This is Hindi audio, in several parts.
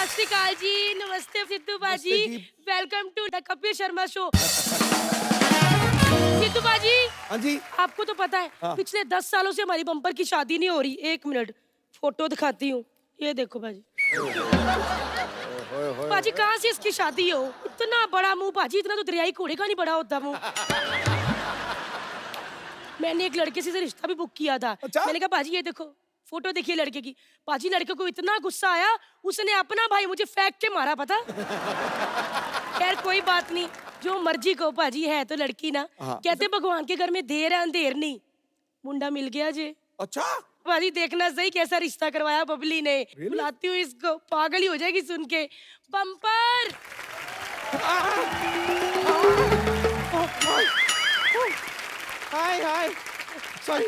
सत श्री अकाल जी, नमस्ते Sidhu Paaji, welcome to the Kapil Sharma show. Sidhu Paaji, हाँ जी। आपको तो पता है पिछले 10 सालों से हमारी बम्पर की शादी नहीं हो रही। 1 मिनट फोटो दिखाती हूँ, ये देखो बाजी। बाजी कहाँ से इसकी शादी हो? इतना बड़ा मुंह बाजी, इतना तो दरियाई घोड़े का नहीं बड़ा होता मुंह। मैंने एक लड़के से रिश्ता भी बुक किया था। अच्छा? मैंने कहा बाजी ये देखो फोटो देखिए लड़के की। बाजी लड़के को इतना गुस्सा आया, उसने अपना भाई मुझे फेंक के मारा, पता? खैर कोई बात नहीं, जो मर्जी को बाजी, है तो लड़की ना। कहते भगवान के घर में देर है अंधेर नहीं। मुंडा मिल गया जे। अच्छा बाजी देखना सही कैसा रिश्ता करवाया बबली ने। बुलाती हूँ इसको, पागल ही हो जाएगी सुन के। बम्पर हाय हाय सॉरी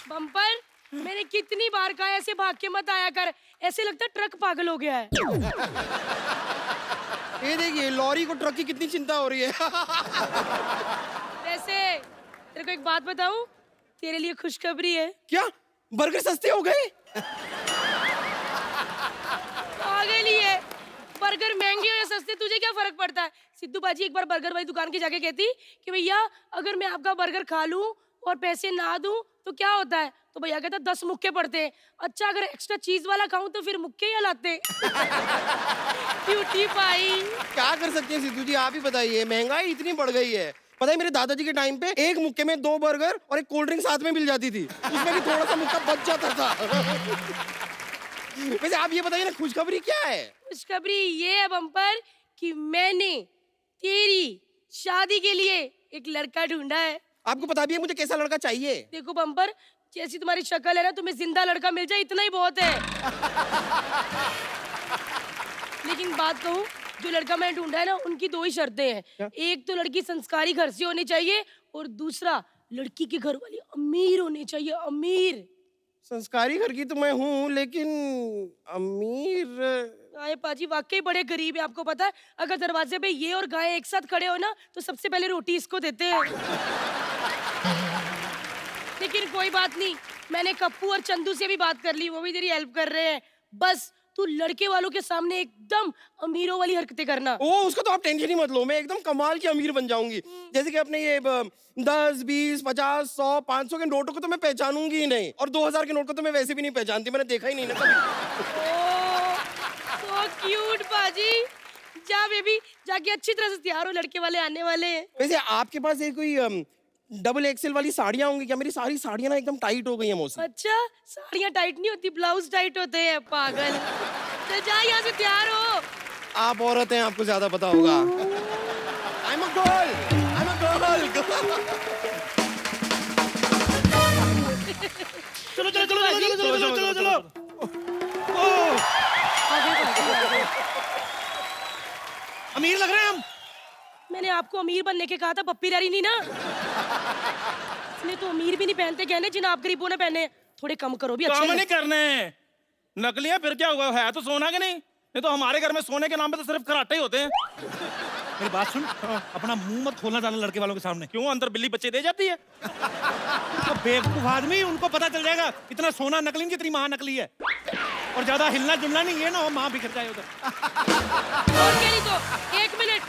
बम्पर, मैंने कितनी बार कहा ऐसे भाग के मत आया कर, ऐसे लगता है ट्रक पागल हो गया है। ये देखिए लॉरी को ट्रक की कितनी चिंता हो रही है। वैसे तेरे को एक बात बताऊं, तेरे लिए खुशखबरी है। क्या बर्गर सस्ते हो गए? पागल ही है, बर्गर महंगे हो या सस्ते तुझे क्या फर्क पड़ता है? सिद्धू बाजी एक बार बर्गर वाली दुकान की जाके कहती कि भैया अगर मैं आपका बर्गर खा लूं और पैसे ना दूं तो क्या होता है? तो भैया कहता 10 मुक्के पड़ते हैं। अच्छा अगर एक्स्ट्रा चीज वाला खाऊं तो फिर मुक्के ही लाते। Cutie pie. क्या कर सकते हैं सिद्धू जी, आप ही बताइए। महंगाई इतनी बढ़ गई है। पता है मेरे दादाजी के टाइम पे एक मुक्के में 2 बर्गर और एक कोल्ड ड्रिंक साथ में मिल जाती थी, उसमें भी थोड़ा सा मुक्का बच जाता था। वैसे आप ये बताइए ना, खुशखबरी क्या है? खुशखबरी ये है बम्पर कि मैंने तेरी शादी के लिए एक लड़का ढूंढा है। आपको पता भी है मुझे कैसा लड़का चाहिए? देखो बम्पर, जैसी तुम्हारी शक्ल है ना, तुम्हें जिंदा लड़का मिल जाए इतना ही बहुत है। लेकिन बात कहूँ, जो लड़का मैंने ढूंढा है ना, उनकी 2 ही शर्तें हैं। एक तो लड़की संस्कारी घर से होनी चाहिए और दूसरा लड़की के घर वाली अमीर होनी चाहिए, अमीर। संस्कारी घर की तो मैं हूँ, लेकिन अमीर। आए पाजी वाकई बड़े गरीब है, आपको पता है? अगर दरवाजे पे ये और गाय एक साथ खड़े हो ना तो सबसे पहले रोटी इसको देते हैं। लेकिन कोई बात नहीं, मैंने कप्पू और चंदू से भी बात कर ली, वो भी तेरी हेल्प कर रहे हैं। बस तू लड़के वालों के सामने एकदम अमीरों वाली हरकतें करना। ओ उसका तो आप टेंशन ही मत लो, मैं एकदम कमाल की अमीर बन जाऊंगी। जैसे कि अपने ये 10, 20, 50, 100, 500 के नोटों को तो मैं पहचानूंगी ही नहीं, और 2000 के नोट को तो मैं वैसे भी नहीं पहचानती, मैंने देखा ही नहीं ना कभी। सो क्यूट बाजी। जा बेबी, जाके अच्छी तरह से तैयार हो, लड़के वाले आने वाले हैं। वैसे आपके पास ये कोई डबल एक्सेल वाली साड़ियाँ होंगी क्या? मेरी सारी साड़ियाँ ना एकदम टाइट हो गई हैं मौसी। अच्छा साड़ियाँ टाइट नहीं होती, ब्लाउज टाइट होते हैं पागल। चल जा यहाँ से तैयार हो। आप औरत हैं, आपको ज्यादा पता होगा। I'm a girl, I'm a girl। चलो चलो चलो चलो चलो चलो चलो चलो। अमीर लग रहे हैं हम। मैंने आपको अमीर बनने के कहा था, पप्पी रारी नहीं ना। इसने तो अमीर भी नहीं पहनते गहने जिन आप गरीबों ने पहने। थोड़े कम करो भी, अच्छे काम नहीं करने, नकली है फिर क्या हुआ? है तो सोना के नहीं तो हमारे घर में सोने के नाम पे तो सिर्फ कराटे ही होते हैं। मेरी बात सुन, अपना मुंह मत खोलना ज्यादा लड़के वालों के सामने। क्यों, अंदर बिल्ली बच्चे दे जाती है? तो बेवकूफ आदमी, उनको पता चल जाएगा इतना सोना नकली नहीं जितनी माँ नकली है। और ज्यादा हिलना जुलना नहीं है ना, वो माँ बिखर जाए उधर। और क्या नहीं तो 1 मिनट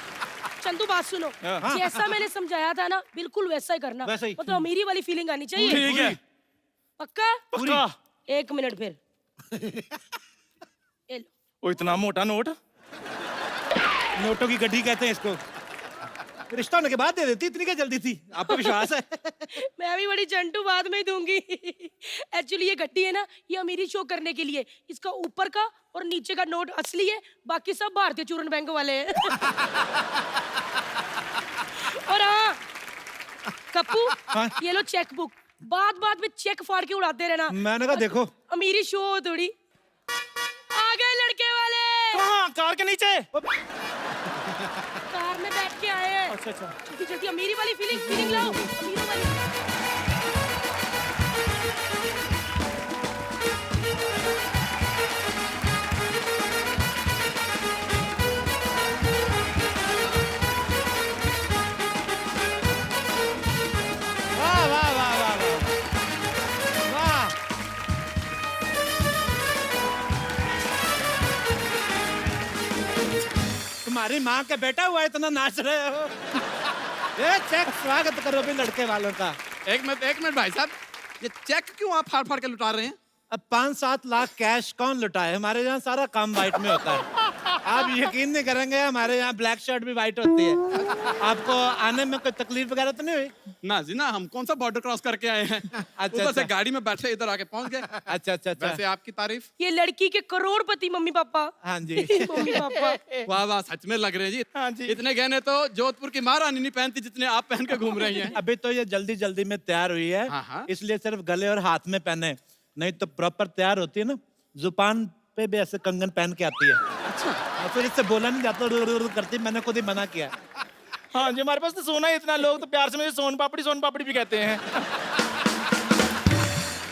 चंदू बात सुनो। जैसा मैंने समझाया था ना, बिल्कुल वैसा ही करना। वैसा ही। मतलब अमीरी वाली फीलिंग आनी चाहिए। ठीक है, पक्का? पक्का। 1 मिनट फिर। ये लो। वो इतना मोटा नोट, नोटों की गड्डी कहते हैं इसको। रिश्ता होने के बाद दे देती, इतनी क्या जल्दी थी? आपको विश्वास है? मैं भी बड़ी चंटू बाद में ही दूंगी। एक्चुअली ये गड्डी है ना, ये अमीरी शो करने के लिए। इसका ऊपर का और नीचे का नोट असली है, बाकी सब भारतीय चूरन बैंक वाले हैं। और हाँ कप्पू, ये लो चेक बुक, बात में चेक फाड़ के उड़ाते रहना। मैंने कहा देखो अमीरी शो हो थोड़ी। आ गए लड़के वाले। कहाँ? कार के नीचे। कार में बैठ के आए हैं। अच्छा अच्छा। जल्दी जल्दी अमीरी वाली फीलिंग लाओ, अमीरी वाली। वाह वाह वाह वाह वाह वाह। हमारी माँ के बेटा हुआ इतना नाच रहे हो। ये चेक स्वागत करो भी लड़के वालों का। एक मिनट भाई साहब, ये चेक क्यों आप फाड़ फाड़ के लुटा रहे हैं? अब 5-7 लाख कैश कौन लुटाए? हमारे यहाँ सारा काम वाइट में होता है। आप यकीन नहीं करेंगे, हमारे यहाँ ब्लैक शर्ट भी वाइट होती है। आपको आने में कोई तकलीफ वगैरह तो नहीं हुई? ना जी ना, हम कौन सा बॉर्डर क्रॉस करके आए हैं। ऊपर से गाड़ी में बैठे इधर आके पहुंच गए। अच्छा अच्छा अच्छा। वैसे आपकी तारीफ। ये लड़की के करोड़पति मम्मी पापा। हाँ जी। Mummy papa. वाह वाह, सच में लग रहे हैं जी। हाँ जी। इतने गहने तो जोधपुर की महारानी नहीं पहनती जितने आप पहन के घूम रही हैं। अभी तो ये जल्दी जल्दी में तैयार हुई है, हाँ। इसलिए सिर्फ गले और हाथ में पहने, नहीं तो प्रॉपर तैयार होती है ना, जुबान पे भी ऐसे कंगन पहन के आती है। अच्छा, और फिर इससे बोला नहीं जाता, करती, मैंने खुद ही मना किया। हाँ जी, हमारे पास तो सोना ही इतना, लोग तो प्यार से मुझे सोन पापड़ी भी कहते हैं।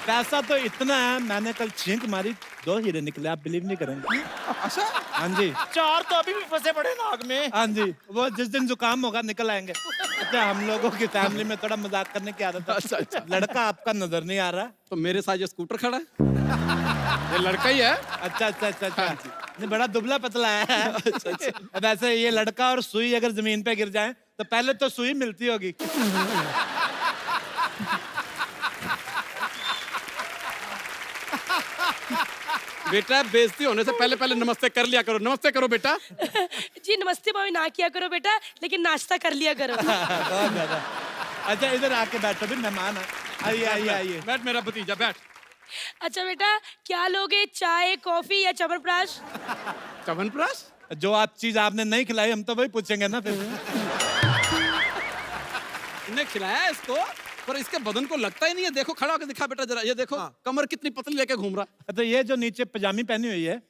पैसा तो इतना है, मैंने कल छींक मारी 2 हीरे निकले, आप बिलीव नहीं करेंगे। अच्छा। हाँ जी 4 तो अभी भी फंसे पड़े नाक में। हाँ जी, वो जिस दिन जुकाम होगा निकल आएंगे। अच्छा, हम लोगों की फैमिली में थोड़ा मजाक करने की आदत है। अच्छा अच्छा। लड़का आपका नजर नहीं आ रहा? तो मेरे साथ ये स्कूटर खड़ा है, ये लड़का ही है। अच्छा अच्छा अच्छा अच्छा। नहीं, बड़ा दुबला पतला है। अच्छा अच्छा। वैसे ये लड़का और सुई अगर जमीन पे गिर जाए तो पहले तो सुई मिलती होगी। बेटा, बेइज्जती होने से पहले पहले नमस्ते कर लिया करो। नमस्ते करो बेटा। जी नमस्ते भाभी ना किया करो बेटा, लेकिन नाश्ता कर लिया करो। बहुत ज्यादा। अच्छा, इधर आके बैठो भी, मेहमान है। आइए आइए आइए। बैठ मेरा भतीजा, बैठ। अच्छा बेटा, क्या लोगे, चाय कॉफी या च्यवनप्राश? च्यवनप्राश? जो आप चीज आपने नहीं खिलाई हम तो वही पूछेंगे ना फिर। ने खिलाया इसको, पर इसके बदन को लगता ही नहीं है। देखो, खड़ा होकर दिखा बेटा जरा, ये देखो कमर कितनी पतली लेके घूम रहा। तो ये जो नीचे पजामी पहनी हुई है,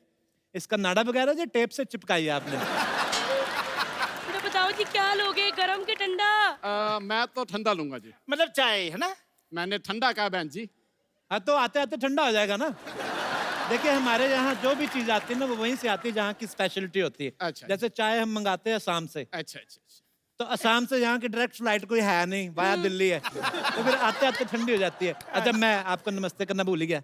इसका नाड़ा वगैरह जो टेप से चिपकाई है आपने? बेटा बताओ जी, क्या लोगे, गरम के ठंडा? मैं तो ठंडा लूंगा जी। मतलब चाय है ना? मैंने ठंडा कहा बहन जी। हाँ, तो आते आते ठंडा हो जाएगा ना। देखिए, हमारे यहाँ जो भी चीज आती है ना, वो वहीं से आती है जहाँ की स्पेशलिटी होती है। अच्छा। जैसे चाय हम मंगाते हैं असम से, अच्छा अच्छा अच्छा। तो असम से यहाँ की डायरेक्ट फ्लाइट कोई है नहीं, वाया दिल्ली है, तो फिर आते आते ठंडी हो जाती है। अच्छा, मैं आपको नमस्ते करना भूल ही गया।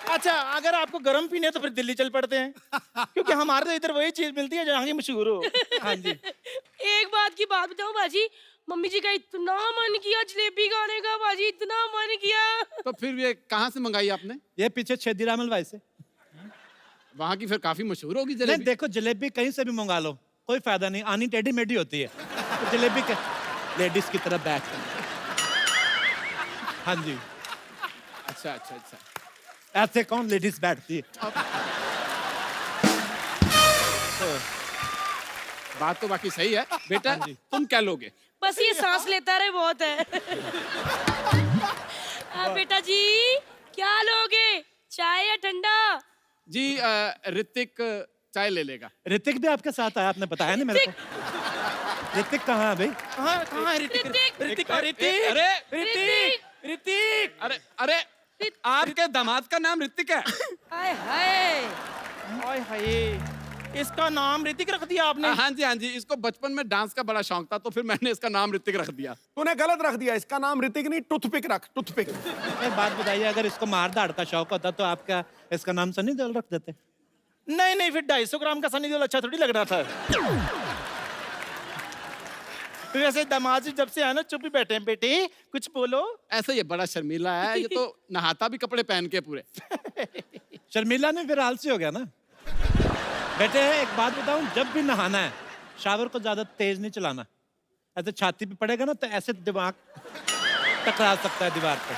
अच्छा, अगर आपको गर्म पीने हैं तो फिर दिल्ली चल पड़ते हैं, क्योंकि हमारे तो इधर वही चीज मिलती है जहाँ की मशहूर हो। हाँ जी। एक बात की बात बताओ बाजी, मम्मी जी का इतना मन किया जलेबी खाने का बाजी, इतना मन किया। तो फिर ये कहाँ से मंगाई आपने? ये पीछे छेदीराम हलवाई से। वहाँ की फिर काफी मशहूर होगी नहीं, जलेबी। देखो, जलेबी कहीं से भी मंगा लो, कोई फायदा नहीं, आनी टेढ़ी मेढ़ी होती है। तो जलेबी के लेडीज की तरफ बैठ कर। हाँ जी, अच्छा अच्छा अच्छा। ऐसे कौन लेडीज बैठती है? बात तो बाकी सही है बेटा। तुम क्या लोगे? बस ये सांस लेता रहे बहुत है। बेटा जी, क्या लोगे, चाय या ठंडा? जी ऋतिक चाय ले लेगा। ऋतिक भी आपके साथ आया, आपने बताया नहीं मेरे को। ऋतिक कहाँ है भाई? कहाँ है ऋतिक? ऋतिक! ऋतिक अरे ऋतिक। अरे अरे, आपके दामाद का नाम ऋतिक है? हाय हाय। हाय हाय, इसका नाम ऋतिक रख दिया आपने? हाँ जी हाँ जी, इसको बचपन में डांस का बड़ा शौक था, तो फिर मैंने इसका नाम ऋतिक रख दिया। तूने गलत रख दिया, इसका नाम ऋतिक नहीं टूथपिक रख, टूथपिक। एक बात बताइए, अगर इसको मार धाड़ का शौक होता तो आप क्या इसका नाम सनी देओल रख देते? नहीं नहीं, फिर 250 ग्राम का सनी देओल अच्छा थोड़ी लग रहा था। वैसे दामाद जी जब से आए ना, चुप ही बैठे हैं। बेटे कुछ बोलो। ऐसा ये बड़ा शर्मीला है, ये तो नहाता भी कपड़े पहन के पूरे। शर्मिला ने फिर आलसी हो गया ना। बेटे, एक बात बताऊं, जब भी नहाना है शावर को ज्यादा तेज नहीं चलाना। ऐसे छाती पे पड़ेगा ना तो ऐसे दिमाग टकरा सकता है दीवार पे।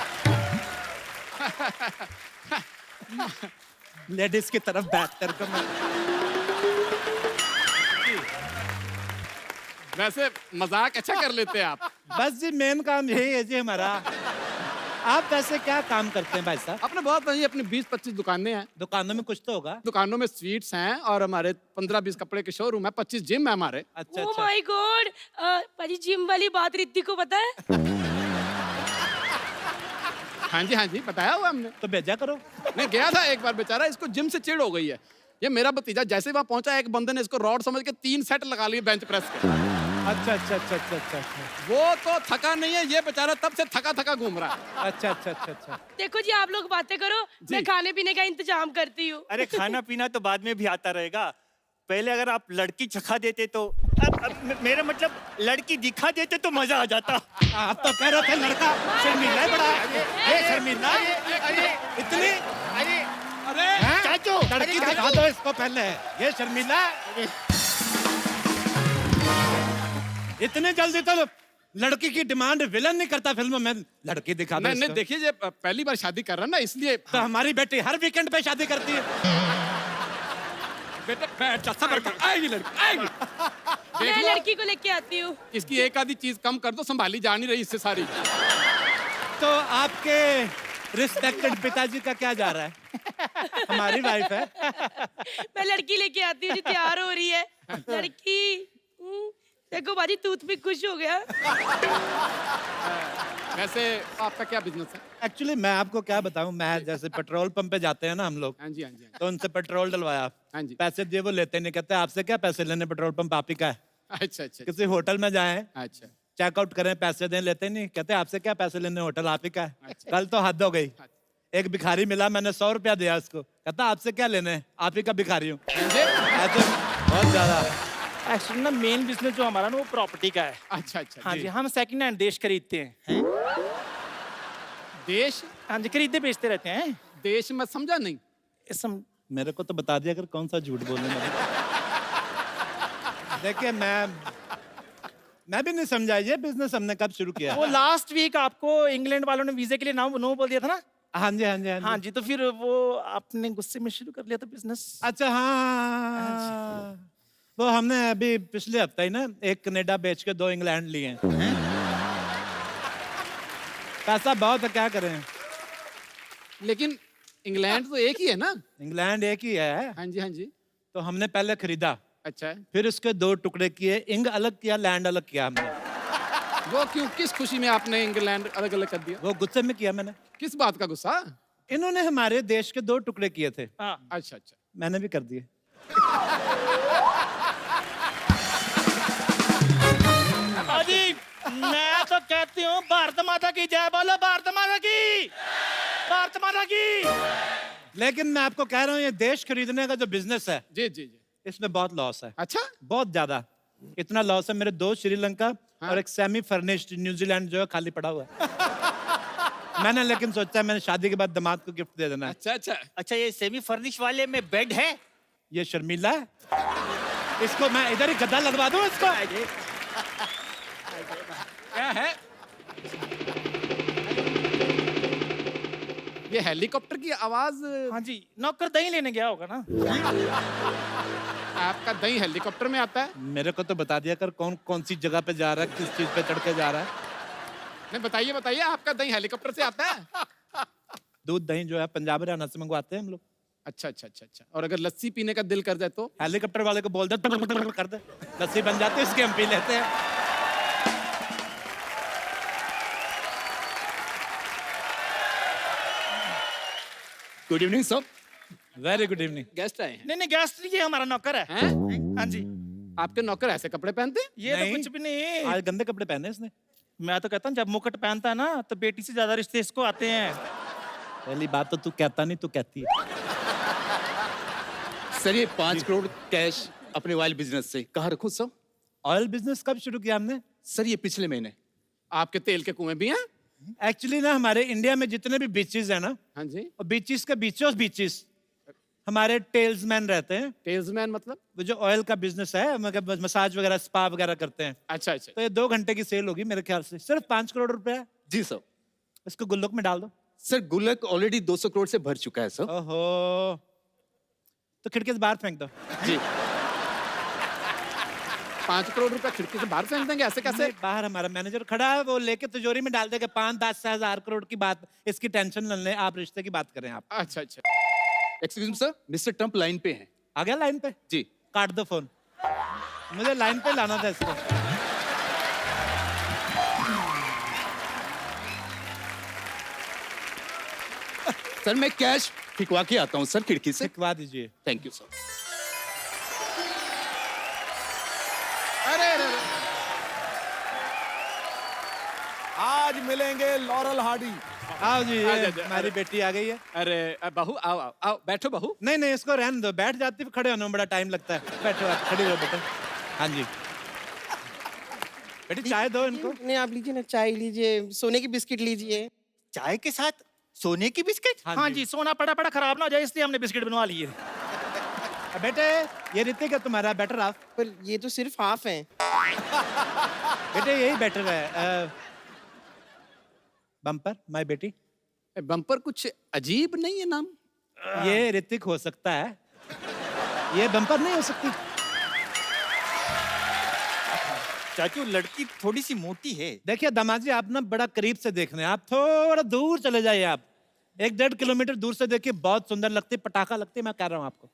लेडीज की तरफ बैठ कर मैं वैसे मजाक अच्छा कर लेते हैं आप। बस जी, मेन काम यही है जी हमारा। आप वैसे क्या काम करते हैं भाई साहब? अपने बहुत भाई अपनी 20-25 दुकानें हैं। दुकानों में कुछ तो होगा। दुकानों में स्वीट्स हैं और हमारे 15-20 कपड़े के शोरूम है, 25 जिम है हमारे। अच्छा ओह अच्छा। माय गॉड, पाजी जिम वाली बात रिद्धि को पता है? हाँ जी बताया हुआ हमने। तो भेजा करो। मैं गया था एक बार, बेचारा इसको जिम से चिढ़ हो गई है। ये मेरा भतीजा जैसे वहां पहुंचा, एक बंदे ने इसको रॉड समझ के 3 सेट लगा लिए बेंच प्रेस के। अच्छा अच्छा अच्छा अच्छा अच्छा अच्छा वो तो थका नहीं है, ये बेचारा तब से थका थका घूम रहा है। अच्छा अच्छा अच्छा अच्छा। देखो जी, आप लोग बातें करो, मैं खाने पीने का इंतजाम करती हूँ। अरे खाना पीना तो बाद में भी आता रहेगा, पहले अगर आप लड़की चखा देते तो अब मेरा मतलब लड़की दिखा देते तो मजा आ जाता। आप तो कह रहे थे लड़का शर्मीला है बड़ा, ये शर्मीला इतनी अरे चाचू लड़की दिखा दो इसको पहले, ये शर्मीला इतने जल्दी तो लड़की की डिमांड विलन नहीं करता फिल्म में, लड़की दिखा दो नहीं नहीं, इसको। देखिए ये पहली बार शादी कर रहा है ना, इसलिए। तो हमारी बेटी हर वीकेंड पे शादी करती है। बेटा बैठ जा, सब्र कर, आएगी लड़की आएगी। देख मैं लो, लड़की को लेके आती हूँ। इसकी एक आधी चीज कम कर दो, संभाली जा नहीं रही इससे सारी। तो आपके रिस्पेक्टेड पिताजी का क्या जा रहा है? हमारी वाइफ है। मैं लड़की लेके आती हूँ जी, तैयार हो रही है लड़की। देखो बाजी, टूथपिक खुश हो गया। वैसे आपका क्या बिजनेस है? एक्चुअली मैं आपको क्या बताऊं, मैं जैसे पेट्रोल पंप पे जाते हैं ना हम लोग, हाँ जी हाँ जी तो उनसे पेट्रोल डलवाया, हाँ जी। पैसे दिए, वो लेते नहीं, कहते आपसे क्या पैसे लेने, पेट्रोल पंप आप ही का है। अच्छा अच्छा किसी होटल में जाएं, अच्छा चेकआउट करें, पैसे दें, लेते नहीं, कहते आपसे क्या पैसे लेने, होटल आप ही का है। कल तो हद हो गई, एक भिखारी मिला, मैंने 100 रुपया दिया उसको, कहता आपसे क्या लेने, आप ही का भिखारी हूँ। ऐसे बहुत ज्यादा। एक्चुअली ना मेन बिजनेस जो हमारा ना वो प्रॉपर्टी का है। अच्छा अच्छा। हाँ जी, हम सेकंड हैंड देश खरीदते हैं। देश? हाँ जी, खरीदते बेचते रहते हैं। देश मैं समझा नहीं। मेरे को तो बता दिया अगर कौन सा झूठ बोलने लगे। देखिए मैं भी नहीं समझा, ये बिजनेस हमने कब शुरू किया। वो लास्ट वीक आपको इंग्लैंड वालों ने वीजे के लिए नो बोल दिया था ना। हाँ जी हाँ जी हाँ जी। हाँ जी, तो फिर वो आपने गुस्से में शुरू कर लिया था बिजनेस। अच्छा हाँ, वो हमने अभी पिछले हफ्ते ही ना एक कनाडा बेच के 2 इंग्लैंड लिए हैं। पैसा बहुत है, क्या करें। लेकिन इंग्लैंड तो एक ही है ना? इंग्लैंड एक ही है। हाँ जी हाँ जी। तो हमने पहले खरीदा, अच्छा है। फिर उसके 2 टुकड़े किए, इंग अलग किया, लैंड अलग किया हमने। वो क्यों, किस खुशी में आपने इंग्लैंड अलग अलग कर दिया? वो गुस्से में किया मैंने। किस बात का गुस्सा? इन्होंने हमारे देश के 2 टुकड़े किए थे, अच्छा अच्छा। मैंने भी कर दिए। अजी मैं तो कहती हूँ भारत माता की जय बोलो, भारत माता की, भारत माता की। लेकिन मैं आपको कह रहा हूँ, ये देश खरीदने का जो बिजनेस है, जी जी जी। इसमें बहुत लॉस है। अच्छा। बहुत ज्यादा, इतना लॉस है, मेरे 2 श्रीलंका और एक सेमी फर्निश्ड न्यूजीलैंड जो है खाली पड़ा हुआ है। मैंने लेकिन सोचा मैंने शादी के बाद दामाद को गिफ्ट दे देना है। अच्छा अच्छा। अच्छा, ये सेमी फर्निश वाले में बेड है? ये शर्मीला है, इसको मैं इधर ही गद्दा लगवा दूं इसको। क्या है ये? हेलीकॉप्टर की आवाज? हाँ जी, नौकर दही लेने गया होगा ना। आपका दही हेलीकॉप्टर में आता है? मेरे को तो बता दिया कर कौन कौन सी जगह पे जा रहा है, किस चीज पे चढ़ के जा रहा है। नहीं बताइए बताइए, आपका दही हेलीकॉप्टर से आता है? दूध दही जो है पंजाब हरियाणा से मंगवाते हैं हम लोग। अच्छा अच्छा अच्छा अच्छा। और अगर लस्सी पीने का दिल कर जाए तो? हेलीकॉप्टर वाले को बोल दे कर दे, लस्सी बन जाती है, इसके हम पी लेते हैं। Good evening sir. Very good evening. Guest आए हैं? नहीं नहीं, गेस्ट नहीं, ये हमारा नौकर है। हैं? हाँ जी। आपके नौकर ऐसे कपड़े पहनते हैं? ये तो नहीं। कुछ भी नहीं। आज गंदे कपड़े पहने इसने। मैं तो कहता हूँ जब मुकुट पहनता है ना तो बेटी से ज्यादा रिश्ते इसको आते हैं। पहली बात तो तू कहता नहीं, तू कहती है। सर ये 5 करोड़ कैश अपने ऑयल बिजनेस से कहाँ रखूं सर? ऑयल बिजनेस कब शुरू किया हमने? सर ये पिछले महीने। आपके तेल के कुएं भी हैं? एक्चुअली ना हमारे इंडिया में जितने भी बीचेस हैं ना, हाँ जी। और बीचेस के बीचों बीचेस हमारे टेल्समैन रहते हैं। टेल्समैन मतलब? वो जो ऑयल का बिजनेस है, मतलब मसाज वगैरह, स्पा वगैरह करते हैं। अच्छा अच्छा। तो ये 2 घंटे की सेल होगी मेरे ख्याल से, सिर्फ 5 करोड़ रुपए है। जी सर। इसको गुल्लक में डाल दो। सर गुल्लक ऑलरेडी 200 करोड़ से भर चुका है सर। ओहो, तो खिड़की से बाहर फेंक दो। जी 5 करोड़ रुपए खिड़की से बाहर फेंक देंगे? ऐसे कैसे? नहीं, बाहर हमारा मैनेजर खड़ा है, वो लेके तिजोरी में डाल देगा। 5-10 हजार करोड़ की बात, इसकी टेंशन न लें आप, रिश्ते की बात करें आप। अच्छा अच्छा। Excuse me sir, mister Trump line पे हैं। आ गया लाइन पे? जी काट दो फोन, मुझे लाइन पे लाना था इसको। सर मैं कैश फिकवा के आता हूँ सर खिड़की से। सिखवा दीजिए। Thank you sir. अरे अरे अरे। आज मिलेंगे लॉरल हार्डी। आओ जी, आ ये जा, हमारी बेटी आ गई है। अरे बहू आओ आओ आओ बैठो बहू। नहीं नहीं, इसको रहने दो, बैठ जाती है, खड़े होने में बड़ा टाइम लगता है। बैठो आप, खड़ी रहो बेटा। हाँ जी बेटी, चाय दो इनको। नहीं आप लीजिए ना, चाय लीजिए, सोने की बिस्किट लीजिए। चाय के साथ सोने की बिस्किट? हाँ हाँ जी। जी, सोना पड़ा पड़ा खराब ना हो जाए इसलिए हमने बिस्किट बनवा लिए। बेटे ये ऋतिक है तुम्हारा, बेटर हाफ। पर ये तो सिर्फ हाफ है। बेटे यही बेटर है। बम्पर माय बेटी। बम्पर कुछ अजीब नहीं है नाम? ये ऋतिक हो सकता है, ये बम्पर नहीं हो सकती। चाचू लड़की थोड़ी सी मोटी है। देखिए दामाद जी, आप ना बड़ा करीब से देख रहे हैं, आप थोड़ा दूर चले जाइए। आप 1-1.5 किलोमीटर दूर से देखिए, बहुत सुंदर लगती है, पटाखा लगती है, मैं कह रहा हूँ आपको।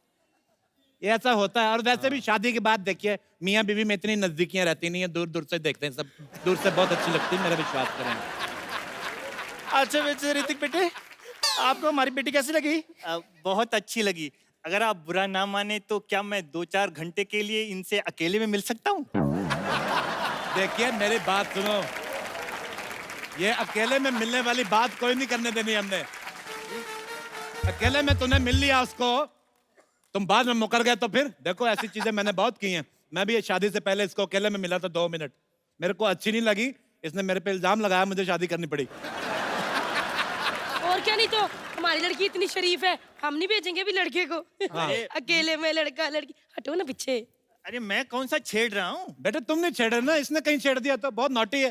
ये ऐसा होता है। और वैसे भी शादी के बाद देखिए, मियाँ बीवी में इतनी नजदीकियां रहती नहीं है, दूर दूर से देखते हैं सब, दूर से बहुत अच्छी लगती है, मेरा विश्वास करें। अच्छा वैसे ऋतिक बेटे, आपको हमारी बेटी कैसी लगी? बहुत अच्छी लगी। अगर आप बुरा ना माने तो क्या मैं 2-4 घंटे के लिए इनसे अकेले में मिल सकता हूँ? देखिए मेरी बात सुनो, ये अकेले में मिलने वाली बात कोई नहीं करने देनी हमने। अकेले में तूने मिल लिया उसको, तुम बाद में मुकर गए तो फिर देखो, ऐसी चीजें मैंने बहुत की हैं। मैं भी शादी से पहले इसको अकेले में मिला था 2 मिनट, मेरे को अच्छी नहीं लगी, इसने मेरे पे इल्जाम लगाया, मुझे शादी करनी पड़ी। और क्या, नहीं तो हमारी लड़की इतनी शरीफ है, हम नहीं भेजेंगे भी लड़के को। हाँ। अकेले में लड़का लड़की, हटो ना पीछे। अरे मैं कौन सा छेड़ रहा हूँ? बेटे तुम नहीं छेड़ रहे ना, इसने कहीं छेड़ दिया तो बहुत नॉटी है।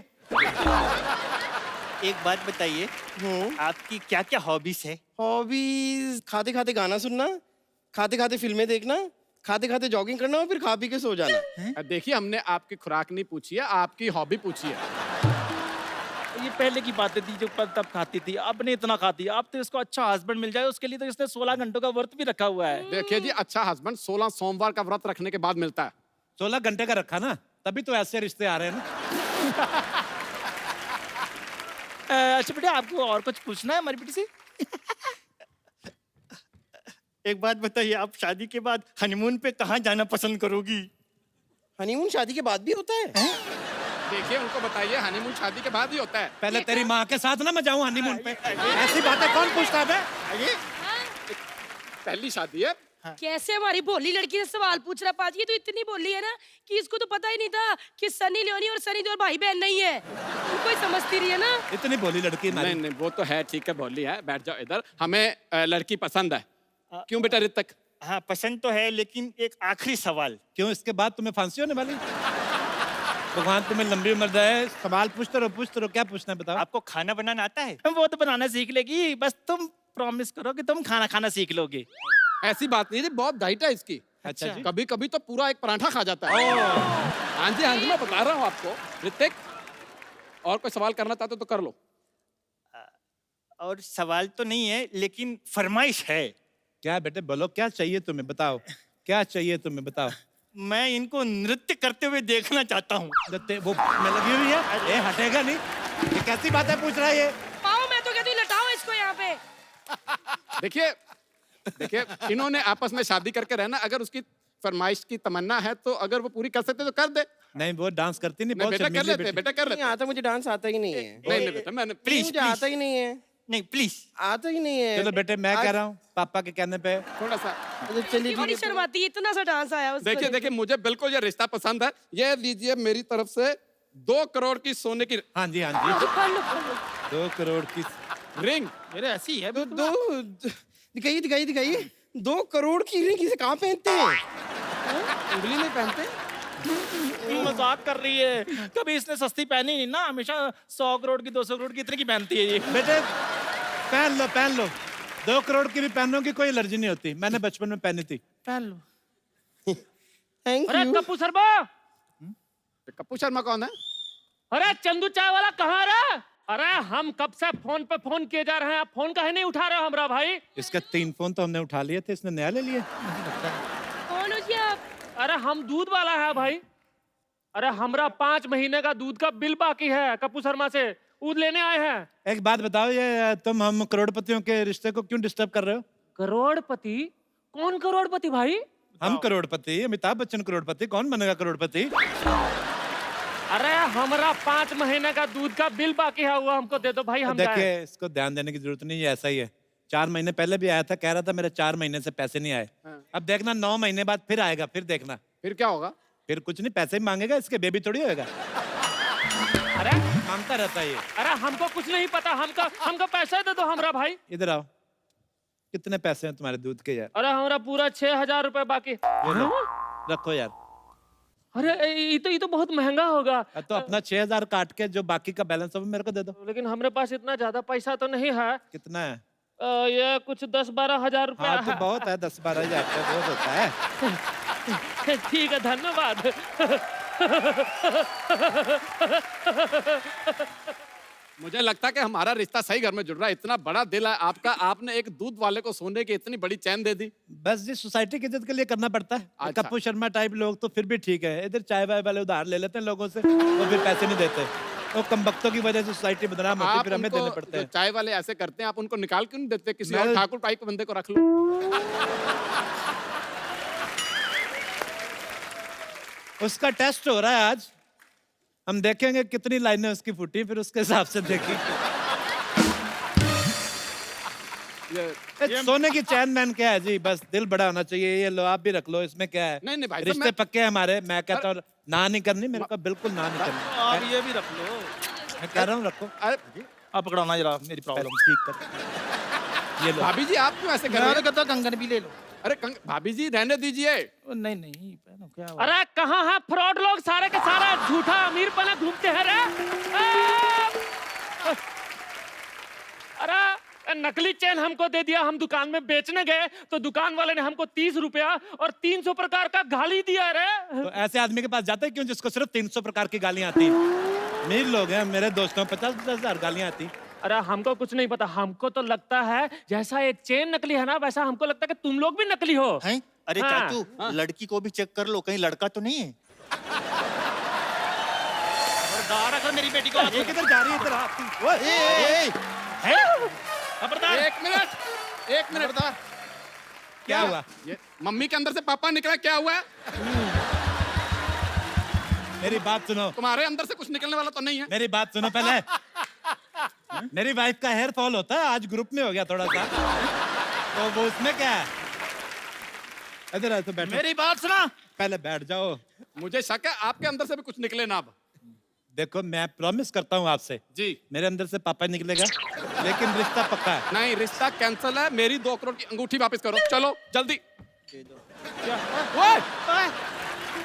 एक बात बताइए, आपकी क्या क्या हॉबीज है? हॉबीज खाते खाते गाना सुनना, खाते खाते फिल्में देखना, खाते खाते जॉगिंग करना और फिर खा पी के सो जाना। देखिए हमने आपकी खुराक नहीं पूछी है, आपकी हॉबी पूछी है। ये पहले की बातें थी जो तब खाती थी, अब नहीं इतना खाती। अब तो इसको अच्छा हस्बैंड मिल जाए, उसके लिए तो इसने 16 घंटों का व्रत भी रखा हुआ है। देखिए जी, अच्छा हस्बैंड 16 सोमवार का व्रत रखने के बाद मिलता है। 16 घंटे का रखा ना, तभी तो ऐसे रिश्ते आ रहे हैं ना। अच्छा बेटा, आपको और कुछ पूछना है हमारी बेटी से? एक बात बताइए, आप शादी के बाद हनीमून पे कहाँ जाना पसंद करोगी? हनीमून शादी के बाद भी होता है? देखिए उनको बताइए, हनीमून शादी के बाद ही होता है। पहले तेरी माँ के साथ ना मैं जाऊँ हनीमून पे, ऐसी बातें कौन पूछता है बे? पहली शादी है। कैसे हमारी भोली लड़की से सवाल पूछ रहा पाजी, ये तो इतनी भोली है ना कि इसको तो पता ही नहीं था कि सनी लियोनी और सनी देओल भाई बहन नहीं है। तुमको ही समझती रही है ना। इतनी भोली लड़की नहीं हमारी। नहीं, वो तो है, ठीक है, बोली है, बैठ जाओ इधर। हमें लड़की पसंद है। क्यों बेटा ऋतिक? हाँ पसंद तो है, लेकिन एक आखिरी सवाल। क्यों, इसके बाद तुम्हें फांसी होने वाली? भगवान तुम्हें लंबी उम्र दे। सवाल पूछते रहो, क्या पूछना है बताओ। आपको खाना बनाना आता है? वो तो बनाना सीख लेगी, बस तुम प्रॉमिस करो कि तुम खाना खाना सीख लोगे। ऐसी बात नहीं है, बहुत डाइट है इसकी। अच्छा जी। कभी कभी तो पूरा एक पराठा खा जाता है। हाँ जी हाँ जी, मैं बता रहा हूँ आपको। ऋतिक, और कोई सवाल करना चाहते हो तो कर लो। और सवाल तो नहीं है, लेकिन फरमाइश है। क्या बेटे बोलो, क्या चाहिए तुम्हें बताओ, क्या चाहिए तुम्हें बताओ। मैं इनको नृत्य करते हुए देखना चाहता हूँ। वो मैं लगी हुई है, ये हटेगा नहीं। ये कैसी बातें पूछ रहा है ये? पाओ, मैं तो कहती हूँ लटाओ इसको यहाँ पे। देखिए देखिए, इन्होंने आपस में शादी करके रहना। अगर उसकी फरमाइश की तमन्ना है तो अगर वो पूरी कर सकते तो कर दे। नहीं वो डांस करती नहीं, नहीं बहुत बेटा कर शर्मीली लेते, बेटी। बेटा कर नहीं लेते। आता, मुझे डांस आता ही नहीं है। नहीं नहीं बेटा, मैंने प्लीज मुझे आता ही नहीं है, नहीं प्लीज। आता ही नहीं है। चलो बेटे, मैं कह रहा हूँ पापा के कहने पे। थोड़ा सा। अच्छा, चलिए ये बड़ी ठीक है। शर्माती है, इतना सा डांस आया उसको। देखिए देखिए, मुझे बिल्कुल ये रिश्ता पसंद है। ये लीजिए मेरी तरफ से 2 करोड़ की सोने की हाँ जी हाँ जी, फड़ लो, फड़ लो। 2 करोड़ की रिंग। मेरे ऐसी है। दिखाइए दिखाइए। 2 करोड़ की रिंग किसे कहाँ पहनते हैं? उंगली में पहनते। मजाक कर रही है, कभी इसने सस्ती पहनी नहीं ना, हमेशा 100 करोड़ की 200 करोड़ की इतने की पहनती है ये। बेटे पहन लो 2 करोड़ की भी पहनों की कोई एलर्जी नहीं होती, मैंने बचपन में पहनी थी। पहन लो। थैंक अरे यू। कप्पू शर्मा, कप्पू शर्मा कौन है? अरे चंदू चाय वाला कहाँ रहा? अरे हम कब से फोन पे फोन किए जा रहे हैं, आप फोन काहे नहीं उठा रहे हो हमरा भाई? इसका 3 फोन तो हमने उठा लिए थे, इसने नया ले लिया। कौन हो जी आप? अरे हम दूध वाला है भाई। अरे हमरा 5 महीने का दूध का बिल बाकी है, कप्पू शर्मा से दूध लेने आए हैं। एक बात बताओ, ये तुम हम करोड़पतियों के रिश्ते को क्यों डिस्टर्ब कर रहे हो? करोड़पति? कौन करोड़पति भाई? हम करोड़पति, अमिताभ बच्चन करोड़पति, कौन बनेगा करोड़पति? अरे हमारा 5 महीने का दूध का बिल बाकी है, वो हमको दे दो भाई, हम जाए। देखिए, इसको ध्यान देने की जरूरत नहीं है, ऐसा ही है। 4 महीने पहले भी आया था, कह रहा था मेरे 4 महीने से पैसे नहीं आए। अब देखना 9 महीने बाद फिर आएगा, फिर देखना। फिर क्या होगा? फिर कुछ नहीं, पैसे ही मांगेगा, इसके बेबी थोड़ी होएगा। अरे मांगता रहता है ये। अरे हमको कुछ नहीं पता, हमको पैसे दे दो हमरा भाई। इधर आओ, कितने पैसे हैं तुम्हारे दूध के यार? अरे हमारा पूरा 6000 रुपए बाकी। ये लो, रखो यार। अरे ये तो बहुत महंगा होगा। तो अपना 6000 काट के जो बाकी का बैलेंस है वो मेरे को दे दो। लेकिन हमारे पास इतना ज्यादा पैसा तो नहीं है। कितना है? ये कुछ 10-12 हजार रुपया हाँ तो है। बहुत है, 10-12 हजार रुपया बहुत होता है। ठीक है, धन्यवाद। मुझे लगता है कि हमारा रिश्ता सही घर में जुड़ रहा है। इतना बड़ा दिल है आपका, आपने एक दूध वाले को सोने की इतनी बड़ी चैन दे दी। बस जी, सोसाइटी की इज्जत के लिए करना पड़ता है। अच्छा। कप्पू शर्मा टाइप लोग तो फिर भी ठीक है, इधर चाय वाय वाले उधार ले लेते हैं लोगों से, वो फिर पैसे नहीं देते। वो कमबख्तों की वजह से सोसाइटी बदनाम होती है, आप फिर हमें देने उनको, पड़ते जो हैं। चाय वाले ऐसे करते हैं, आप उनको निकाल क्यों नहीं देते? किसी मैं- और ठाकुर टाइप के बंदे को रख लो। उसका टेस्ट हो रहा है आज, हम देखेंगे कितनी लाइनें उसकी फूटी, फिर उसके हिसाब से देखेंगे। ये सोने की चैन मैन क्या है जी, बस दिल बड़ा होना चाहिए। ये लो, आप भी रख लो, इसमें क्या है? नहीं, नहीं भाई साहब, रिश्ते मैं- पक्के हैं हमारे। मैं कहता हूँ ना नहीं करनी, मेरे को बिल्कुल ना नहीं करनी। आप ये भी रख लो। मैं कह रहा हूँ रखो। अरे आप पकड़ाना जरा मेरी प्रॉब्लम। ठीक कर। ये लो। भाभी जी, आप क्यों ऐसे कर रहे मैं हैं? कहता कंगन भी ले लो। अरे भाभी जी रहने दीजिए। नहीं नहीं, पहनो क्या हुआ? अरे कहाँ है फ्रॉड लोग, सारे के सारे झूठा अमीर पना घूमते हैं रे। अरे नकली चेन हमको दे दिया, हम दुकान में बेचने गए तो दुकान वाले ने हमको 30 रुपया और 300 प्रकार का गाली दिया रे। तो ऐसे आदमी के पास जाते क्यों जिसको सिर्फ 300 प्रकार की गालियां आती हैं? अमीर लोग हैं, मेरे दोस्तों 50-50 हजार गालियां आती। अरे हमको कुछ नहीं पता, हमको तो लगता है जैसा एक चेन नकली है ना, वैसा हमको लगता है कि तुम लोग भी नकली हो। हैं? अरे हाँ। चाचू, लड़की को भी चेक कर लो, कहीं लड़का तो नहीं है। खबरदार अगर मेरी बेटी को ये किधर जा रही है? इधर आ। खबरदार। एक मिनट। क्या हुआ? ये मम्मी के अंदर से पापा निकला, क्या हुआ? मेरी बात सुनो, तुम्हारे अंदर से कुछ निकलने वाला तो नहीं है? मेरी बात सुनो पहले। मेरी वाइफ का हेयर फॉल होता है, आज ग्रुप में हो गया थोड़ा सा, तो वो उसमें क्या है? इधर आ, तो बैठो। मेरी बात सुना। पहले बैठ जाओ। मुझे शक है आपके अंदर से भी कुछ निकले ना। अब देखो, मैं प्रॉमिस करता हूँ आपसे, जी मेरे अंदर से पापा निकलेगा, लेकिन रिश्ता पक्का है। नहीं, रिश्ता कैंसिल है। मेरी 2 करोड़ की अंगूठी वापस करो, चलो जल्दी। ओए!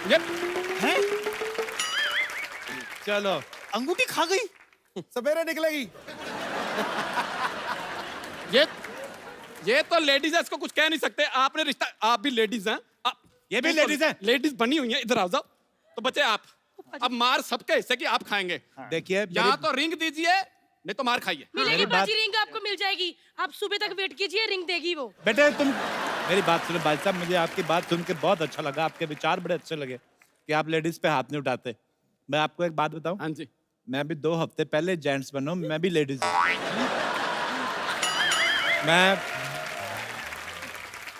ये चलो। अंगूठी खा गई। सवेरे निकलेगी। ये तो लेडीज है, इसको कुछ कह नहीं सकते। आपने रिश्ता, आप भी लेडीज हैं। ये भी ladies हैं? लेडीज बनी हुई हैं। इधर आओ जाओ। तो बचे आप। अब मार सबके हिस्से की आप खाएंगे। देखिए, यहाँ तो रिंग दीजिए, नहीं तो मार खाइए। मिलेगी मेरी बात- बाजी, रिंग आपको मिल जाएगी। आप सुबह तक वेट कीजिए, रिंग देगी वो। बेटे तुम मेरी बात सुनो भाई साहब, मुझे आपकी बात सुन के बहुत अच्छा लगा, आपके विचार बड़े अच्छे लगे कि आप लेडीज पे हाथ नहीं उठाते। मैं आपको एक बात बताऊं, हाँ जी। मैं भी 2 हफ्ते पहले जेंट्स बना हूं, मैं भी लेडीज हूं। मैं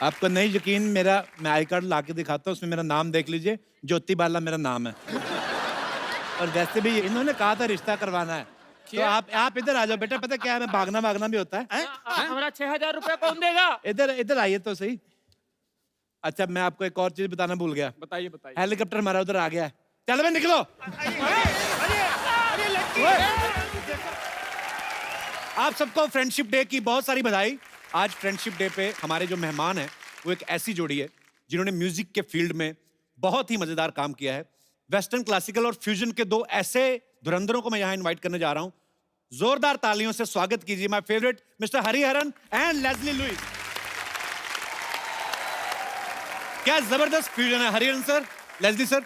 आपको नहीं यकीन, मैं आई कार्ड ला के दिखाता हूँ, उसमें मेरा नाम देख लीजिए, ज्योति बाला मेरा नाम है। और वैसे भी इन्होंने कहा था रिश्ता करवाना है, तो आप इधर आ जाओ बेटा। पता क्या है, मैं भागना भी होता है। हमारा 6000 रुपया कौन देगा? इधर आइए तो सही। अच्छा, मैं आपको एक और चीज बताना भूल गया। बताइए बताइए। हेलीकॉप्टर हमारा उधर आ गया है, चल बे निकलो। आप सबको फ्रेंडशिप डे की बहुत सारी बधाई। आज फ्रेंडशिप डे पे हमारे जो मेहमान हैं वो एक ऐसी जोड़ी है जिन्होंने म्यूजिक के फील्ड में बहुत ही मजेदार काम किया है। वेस्टर्न, क्लासिकल और फ्यूजन के 2 ऐसे धुरंधरों को मैं यहाँ इनवाइट करने जा रहा हूँ। जोरदार तालियों से स्वागत कीजिए my favourite mister Hariharan and Leslie Lewis. क्या जबरदस्त फ्यूजन है हरिहरन सर, लेस्ली सर।